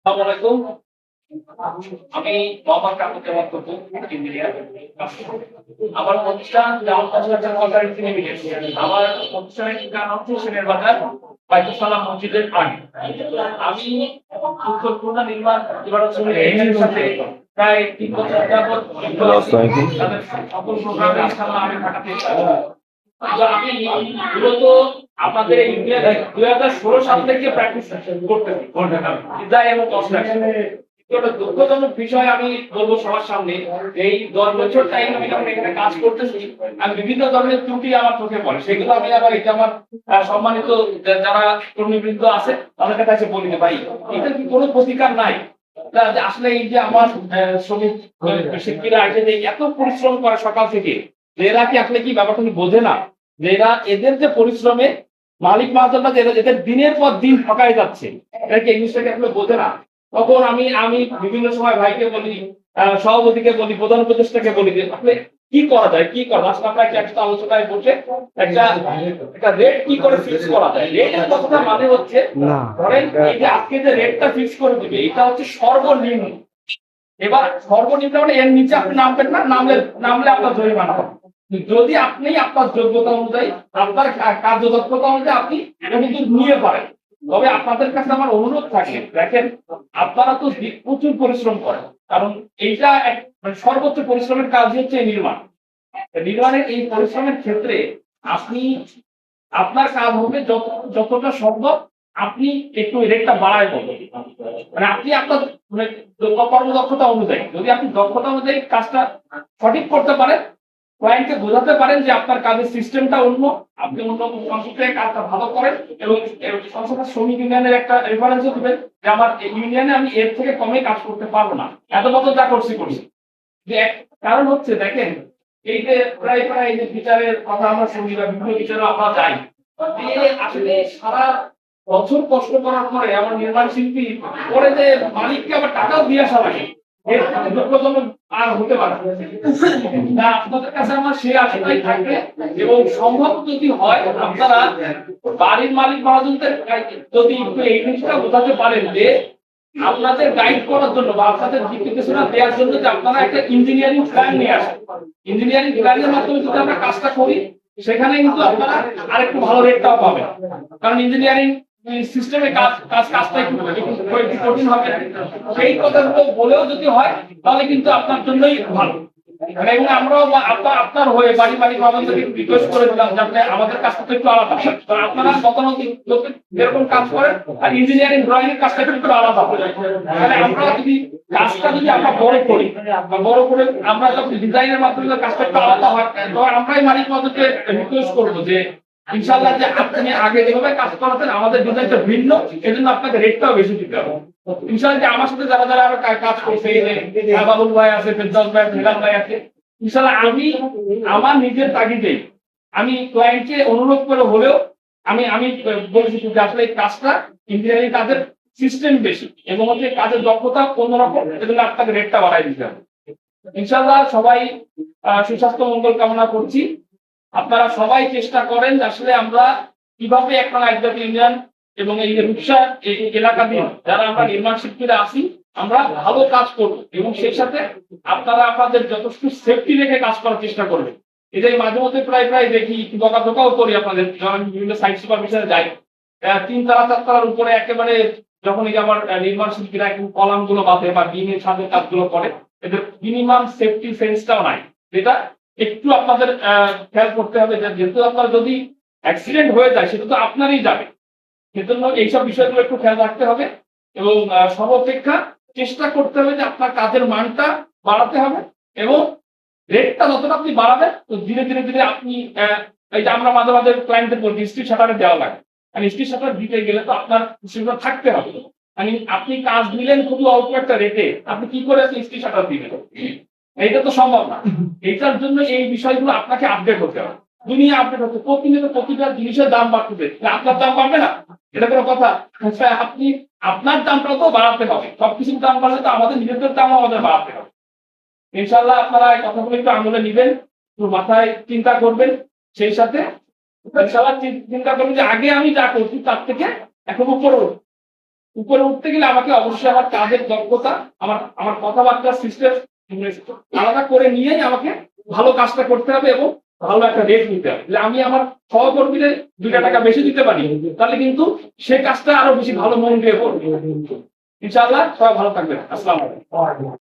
আসসালামু আলাইকুম। আমি মোহাম্মদ কামরুজ্জামান টুটু, ইঞ্জিনিয়ার। আমার প্রতিষ্ঠান জামাল কনস্ট্রাকশন কোম্পানি লিমিটেড। আমার প্রতিষ্ঠানের ঠিকানা হচ্ছে সেনের বাজার বাইতুসালাম মসজিদের আগে। আমি উত্তর খুলনা নির্মাণ ইমারত সমিতির সাথে প্রায় ৩ বছর যাবত তাদের সকল প্রোগ্রামে ইনশাআল্লাহ আমি ঢাকাতে আমি মূলত আপনাদের ইন্ডিয়া 2016 সাল থেকে প্র্যাকটিস করতেছি ডিজাইন এবং কনস্ট্রাকশন। একটা দুঃখজনক বিষয় আমি বলবো সবার সামনে, এই 10 বছর টাইম আমি যখন এখানে কাজ করতেছি, আমি বিভিন্ন ধরনের ত্রুটি আমার চোখে পড়ে। সেগুলো আমি আবার এটা আমার সম্মানিত যারা কর্মীবৃন্দ আছে তাদের কাছে বলি যে ভাই এটা কি কোনো প্রতিকার নাই? আসলে এই যে আমার শ্রমিক শিল্পীরা আছে যে এত পরিশ্রম করে সকাল থেকে, এরা কি আসলে কি ব্যাপারটা বোঝে না যে এরা এদের যে পরিশ্রমে মালিক মাহাজনরা যে এদের দিনের পর দিন ঠকাই যাচ্ছে, এরা কি এই জিনিসটাকে আসলে বোঝে না? তখন আমি আমি বিভিন্ন সময় ভাইকে বলি, সভাপতিকে বলি, প্রধান উপদেষ্টাকে বলি যে আসলে কি করা যায়, কি করা আসলে আমরা একটা আলোচনায় বসে একটা একটা রেট কি করে ফিক্স করা যায়। রেটের কথাটা মানে হচ্ছে ধরেন এই যে আজকে যে রেটটা ফিক্স করে দিবে এটা হচ্ছে সর্বনিম্ন। এবার সর্বনিম্ন মানে এর নিচে আপনি নামবেন না, নামলে আপনার জরিমানা হবে। যদি আপনি আপনার যোগ্যতা অনুযায়ী আপনার কার্যদক্ষতা অনুযায়ী আপনি এটা কিন্তু নিয়ে পারেন। তবে আপনাদের কাছে আমার অনুরোধ থাকে, দেখেন আপনারা তো প্রচুর পরিশ্রম করেন, কারণ এইটা মানে সর্বোচ্চ পরিশ্রমের কাজ হচ্ছে নির্মাণ। নির্মাণের এই পরিশ্রমের ক্ষেত্রে আপনি আপনার কাজ হবে যতটা সম্ভব আপনি একটু রেটটা বাড়ায় বলবেন। মানে আপনি আপনার মানে কর্মদক্ষতা অনুযায়ী যদি আপনি দক্ষতা অনুযায়ী কাজটা সঠিক করতে পারেন, ক্লায়েন্টকে বোঝাতে পারেন যে আপনার কাজের সিস্টেমটা অন্য, আপনি অন্য সংস্থাতে কাজটা ভালো করেন এবং সংস্থা শ্রমিক ইউনিয়নের একটা রেফারেন্সও দিবেন যে আমার ইউনিয়নে আমি এর থেকে কমে কাজ করতে পারবো না, এত বছর যা করছি। যে কারণ হচ্ছে দেখেন এই যে প্রায় প্রায় যে বিচারের কথা আমরা শুনি বা বিভিন্ন বিচারে আমরা যাই, আসলে সারা বছর কষ্ট করার পরে আমার নির্মাণ শিল্পী পরে যে মালিককে আবার টাকাও দিয়ে আসা লাগে, এর দুঃখজনক আর হতে পারে না। আপনাদের কাছে আমার সেই আশাটাই থাকবে এবং সম্ভব যদি হয় আপনারা বাড়ির মালিক মহাজনদের যদি একটু এই জিনিসটা বোঝাতে পারেন যে আপনাদের গাইড করার জন্য বা আপনাদের দিক নির্দেশনা দেওয়ার জন্য যে আপনারা একটা ইঞ্জিনিয়ারিং প্ল্যান নিয়ে আসেন। ইঞ্জিনিয়ারিং প্ল্যানের মাধ্যমে যদি আমরা কাজটা করি সেখানে কিন্তু আপনারা আরেকটু ভালো রেটটাও পাবেন, কারণ ইঞ্জিনিয়ারিং সিস্টেমে কাজটা একটু কঠিন হবে। সেই কথাগুলো বলেও যদি হয় তাহলে কিন্তু আপনার জন্যই ভালো। এবং আমরাও আপনার হয়ে বাড়ি বাড়ি বাবাদেরকে রিকোয়েস্ট করে দিলাম যে আপনি আমাদের কাজটা তো একটু আলাদা, আপনারা গতানুগতিক যেরকম কাজ করেন আর ইঞ্জিনিয়ারিং ড্রয়িং এর কাজটা একটু আলাদা। তাহলে আমরা যদি কাজটা যদি আমরা বড় করে আমরা যখন ডিজাইনের মাধ্যমে কাজটা একটু আলাদা হয়, তখন আমরাই মালিক মাদেরকে রিকোয়েস্ট করবো যে ইনশাআল্লাহ যে আপনি আগে যেভাবে কাজ করাতেন আমাদের ডিজাইনটা ভিন্ন, এজন্য আপনাকে রেটটাও বেশি দিতে হবে। ইনশাআল্লাহ যে আমার সাথে যারা যারা আরো কাজ করছে, বাবুল ভাই আছে, ফেরদৌস ভাই, মিলান ভাই আছে, ইনশাআল্লাহ আমি আমার নিজের তাগিদে আমি ক্লায়েন্টকে অনুরোধ করে হলেও আমি আমি বলেছি যে আসলে এই কাজটা ইঞ্জিনিয়ারিং কাজের সিস্টেম বেশি এবং হচ্ছে কাজের দক্ষতা অন্যরকম, এজন্য আপনাকে রেটটা বাড়াই দিতে হবে। ইনশাআল্লাহ সবাই সুস্বাস্থ্য মঙ্গল কামনা করছি। আপনারা সবাই চেষ্টা করেন আসলে আমরা কিভাবে একটা একদম ইউনিয়ন এবং এই রূপসা এলাকাধীন যারা আমরা নির্মাণ শিল্পীরা আছি আমরা ভালো কাজ করব এবং সেই সাথে আপনারা আপনাদের যথেষ্ট সেফটি রেখে কাজ করার চেষ্টা করবেন। এটাই মাঝে মধ্যে প্রায় প্রায় দেখি বকাঝকাও করি আপনাদের, যখন বিভিন্ন সাইট সুপারভিশনে যাই 3 তালা 4 তালার উপরে একেবারে যখন এই যে আমার নির্মাণ শিল্পীরা কলাম গুলো বাঁধে বা বিমের সাথে কাজগুলো করে, এদের মিনিমাম সেফটি সেন্সটাও নাই, যেটা একটু আপনাদের খেয়াল করতে হবে। যেহেতু আপনার যদি অ্যাক্সিডেন্ট হয়ে যায় সেটা তো আপনারই যাবে, সেজন্য এইসব বিষয়গুলো একটু খেয়াল রাখতে হবে এবং সর্বাপেক্ষা চেষ্টা করতে হবে যে আপনার কাজের মানটা বাড়াতে হবে এবং রেটটা যতটা আপনি বাড়াবেন তো ধীরে ধীরে ধীরে আপনি এই যে আমরা মাঝে মাঝে ক্লায়েন্টদের বলি স্ট্রিট শাটারে দেওয়া লাগে, আর স্ট্রিট শাটার দিতে গেলে তো আপনার সেগুলো থাকতে হবে। মানে আপনি কাজ দিলেন খুবই অল্প একটা রেটে, আপনি কি করে স্ট্রিট শাটার দিবেন? এটা তো সম্ভব না। এটার জন্য এই বিষয়গুলো আপনাকে আপডেট হতে হবে, দুনিয়া আপডেট হচ্ছে, প্রতিনিয়ত প্রতিটা জিনিসের দাম বাড়তেছে, আপনার দাম বাড়বে না? এটা কোনো কথা? আপনি আপনার দামটাও তো বাড়াতে হবে, সবকিছুর দাম বাড়লে তো আমাদের নিজেদের দামও আমাদের বাড়াতে হবে। ইনশাআল্লাহ আপনারা এই কথাগুলো একটু আমলে নিবেন, একটু মাথায় চিন্তা করবেন, সেই সাথে ইনশাআল্লাহ চিন্তা করবেন যে আগে আমি যা করছি তার থেকে এখন উপরে উপরে উঠতে গেলে আমাকে অবশ্যই আমার কাজের দক্ষতা, আমার আমার কথাবার্তার সিস্টেম আলাদা করে নিয়েই আমাকে ভালো কাজটা করতে হবে এবং ভালো একটা রেট নিতে হবে। আমি আমার সহকর্মীদের 2 টাকা বেশি দিতে পারি, তাহলে কিন্তু সে কাজটা আরো বেশি ভালো মন দিয়ে করবে। ইনশাআল্লাহ সবাই ভালো থাকবেন। আসসালামু আলাইকুম।